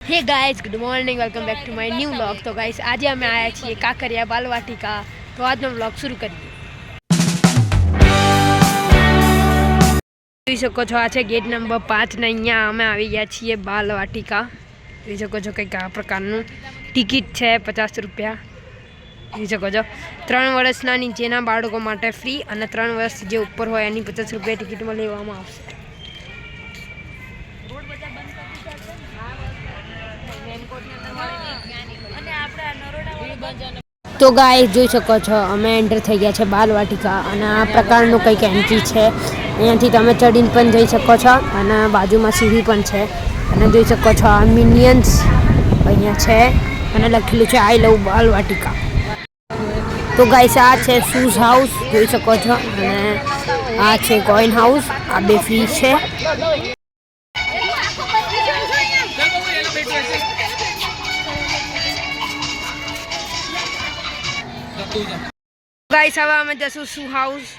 Hey guys, good morning, welcome back to my new vlog. तो guys आज અમે આવ્યા છીએ કાંકરિયા બાલવાટિકા। તો આજનો વ્લોગ શરૂ કરીએ। જોઈ શકો છો આ છે ગેટ નંબર 5 ને અહીંયા અમે આવી ગયા છીએ બાલવાટિકા। જોઈ શકો છો કંઈક આ પ્રકારનું ટિકિટ છે 50 રૂપિયા। જોઈ શકો છો 3 વર્ષના નીચેના બાળકો માટે ફ્રી અને 3 વર્ષ જે ઉપર હોય એની 50 રૂપિયા ટિકિટમાં લેવામાં આવશે। तो गाइस જોઈ શકો છો અમે એન્ટર થઈ ગયા છે બાલવાટિકા અને આ પ્રકારનું કંઈક એન્ટ્રી છે। અહીંયાથી તમે ચડીને પણ જઈ શકો છો અને બાજુમાં સીડી પણ છે અને જોઈ શકો છો આ મિનિયન્સ અહીંયા છે અને લખેલું છે આઈ લવ બાલવાટિકા। તો ગાઈસ આ છે શૂઝ હાઉસ જોઈ શકો છો અને આ છે કોઈન હાઉસ, આ બે ફ્રી છે। गाइस अब हमें जैसे शू हाउस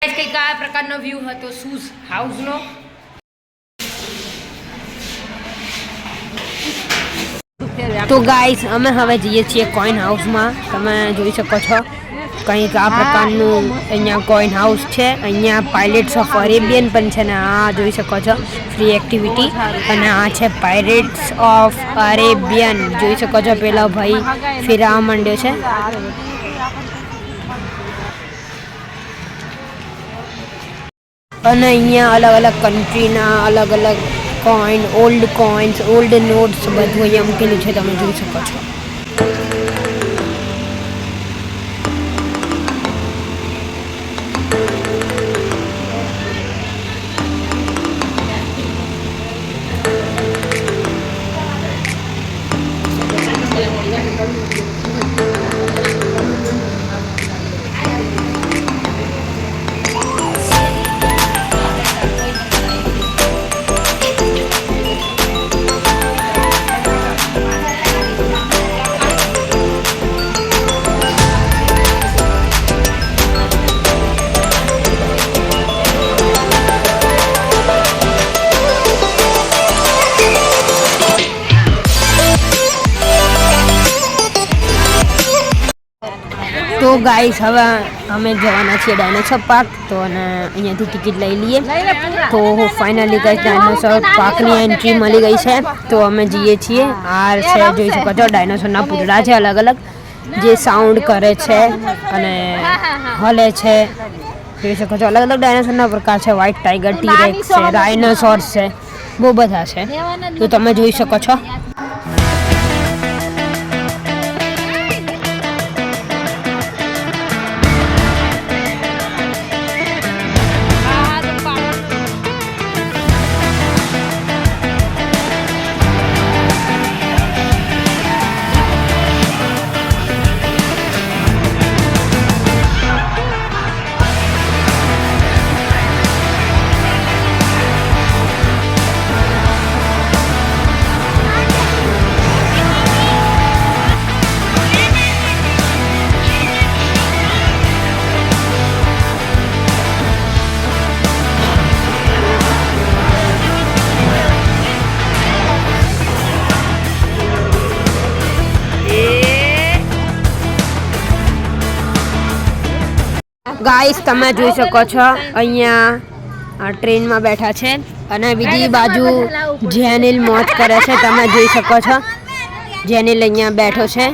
कई क्या प्रकार व्यू હતો શૂઝ હાઉસ નો। तो गाइस અમે હવે જઈએ છીએ કોઈન હાઉસમાં। તમે જોઈ શકો છો કંઈક આ પ્રકારનું અહીંયા કોઈન હાઉસ છે। અહીંયા પાયરેટ્સ ઓફ અરેબિયન પણ છે ને આ જોઈ શકો છો ફ્રી એક્ટિવિટી અને આ છે પાયરેટ્સ ઓફ અરેબિયન। જોઈ શકો છો પેલા ભાઈ ફેરવા માંડ્યો છે અને અહીંયા અલગ અલગ કન્ટ્રીના અલગ અલગ coin, old coins, old notes બધું અહીંયા મૂકેલું છે, તમે જોઈ શકો છો। तो गाइस હવે અમે જવાના છીએ ડાયનોસર પાર્ક। તો અને અહીંયાથી ટિકિટ લઈ લઈએ। તો ફાઇનલી ગાઈસ ડાયનોસર પાર્કની એન્ટ્રી મળી ગઈ છે। તો અમે જઈએ છીએ। આ છે જોઈ શકો છો ડાયનોસરના પૂતળા છે અલગ અલગ જે સાઉન્ડ કરે છે અને હલે છે। જોઈ શકો છો અલગ અલગ ડાયનોસરના પ્રકાર છે, વ્હાઇટ ટાઈગર, ટીરેક્સ છે, રાઇનોસોર્સ છે, બહુ બધા છે। તો તમે જોઈ શકો છો। गाइस તમે જોઈ શકો છો અહીંયા ટ્રેનમાં બેઠા છે અને બીજી બાજુ જેનિલ મોજ કરે છે। તમે જોઈ શકો છો જેનિલ અહીંયા બેઠો છે।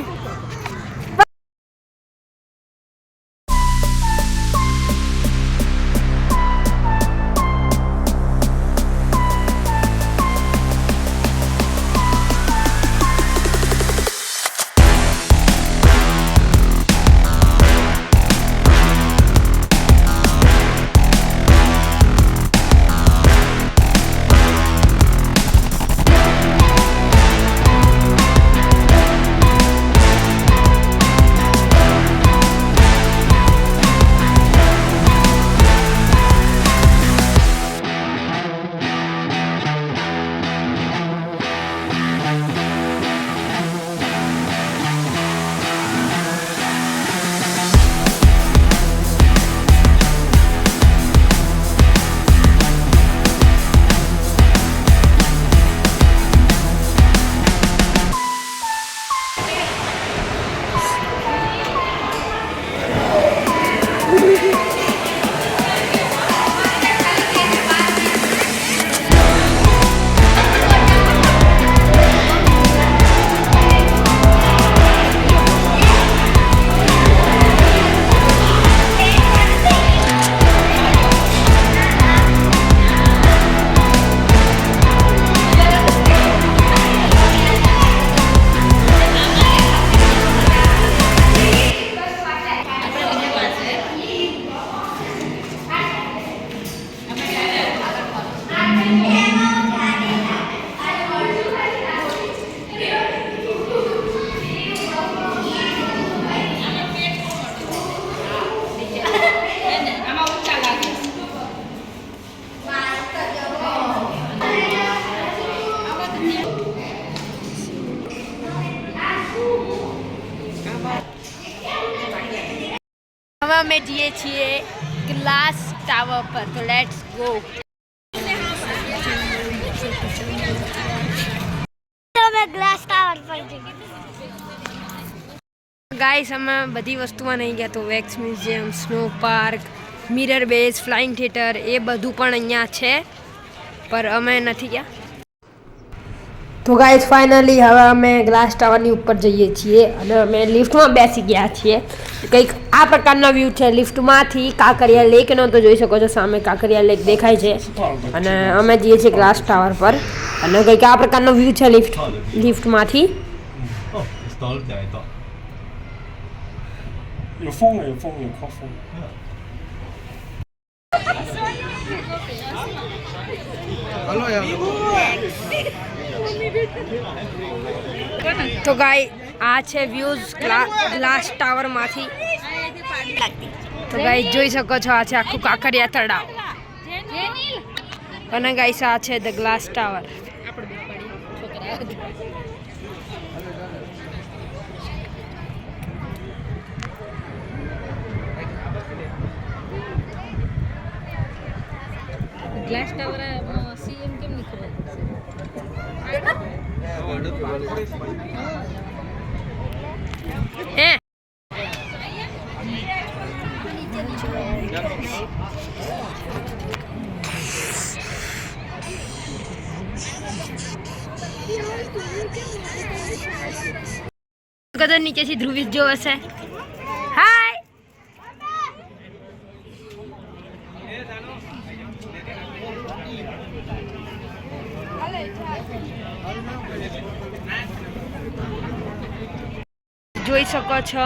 હવે અમે જઈએ છીએ ગ્લાસ ટાવર પર, તો લેટ્સ ગો. ગાઈસ અમે બધી વસ્તુમાં નહીં ગયા, તો wax museum, snow park, mirror maze, flying theatre એ બધું પણ અહીંયા છે, પર અમે નથી ગયા. તો ગાઈસ ફાઇનલી હવે અમે ગ્લાસ ટાવરની ઉપર જઈએ છીએ અને અમે લિફ્ટમાં બેસી ગયા છીએ. કંઈક આ પ્રકારનો વ્યૂ છે લિફ્ટમાંથી કાંકરિયા લેકનો, તો જોઈ શકો છો સામે કાંકરિયા લેક દેખાય છે. અને અમે જઈએ છીએ ગ્લાસ ટાવર પર અને કંઈક આ પ્રકારનો વ્યૂ છે લિફ્ટમાંથી.有风啊，有风，有刮风。તો ગાય આ છે વ્યૂઝ ગ્લાસ ટાવરમાંથી. તો ગાય જોઈ શકો છો આ છે આખું કાંકરિયા તળાવ અને ગાઈસ આ છે the glass tower. Glass tower CM કેમ નહીં ખબર? હે કદર નીચેથી ધ્રુવીસ જો હશે. હાય જોઈ શકો છો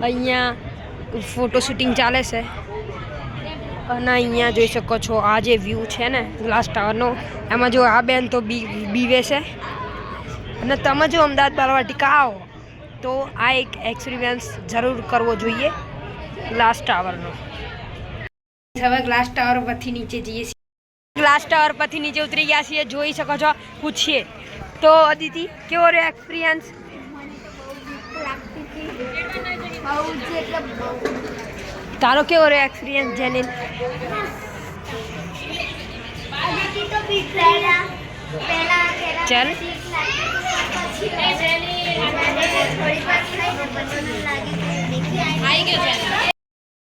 અહીંયા ફોટો શૂટિંગ ચાલે છે અને અહીંયા જોઈ શકો છો આ જે વ્યૂ છે ને ગ્લાસ ટાવરનો, એમાં જો આ બેન તો બીવે છે. અને તમે જો અમદાવાદ બાલવાટિકા આવો તો આ એક એક્સપિરિયન્સ જરૂર કરવો જોઈએ ગ્લાસ ટાવરનો. હવે ગ્લાસ ટાવર પરથી નીચે જઈએ છીએ. ગ્લાસ ટાવર પરથી નીચે ઉતરી ગયા છીએ, જોઈ શકો છો. પૂછીએ તો અદિતિ કેવો રહ્યો એક્સપિરિયન્સ? તારો કેવો રહ્યો એક્સપિરિયન્સ જેનિલ? ચલ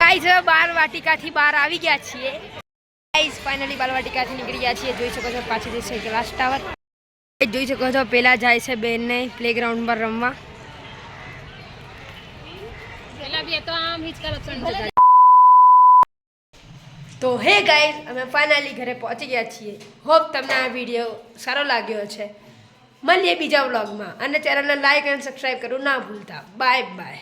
ગાઈસ બાલવાટિકાથી બહાર આવી ગયા છીએ. ગાઈસ ફાઇનલી બાલવાટિકાથી નીકળી ગયા છીએ. જોઈ શકો છો પાછળ છે ગ્લાસ ટાવર. જોઈ શકો છો પેલા જાય છે બેનને પ્લેગ્રાઉન્ડ પર રમવા. તો હે ગાઈસ અમે ફાઇનલી ઘરે પહોંચી ગયા છીએ. હોપ તમને આ વિડીયો સારો લાગ્યો છે. મળીએ બીજા વ્લોગમાં અને ચેનલને લાઈક અને સબસ્ક્રાઈબ કરવું ના ભૂલતા. Bye bye.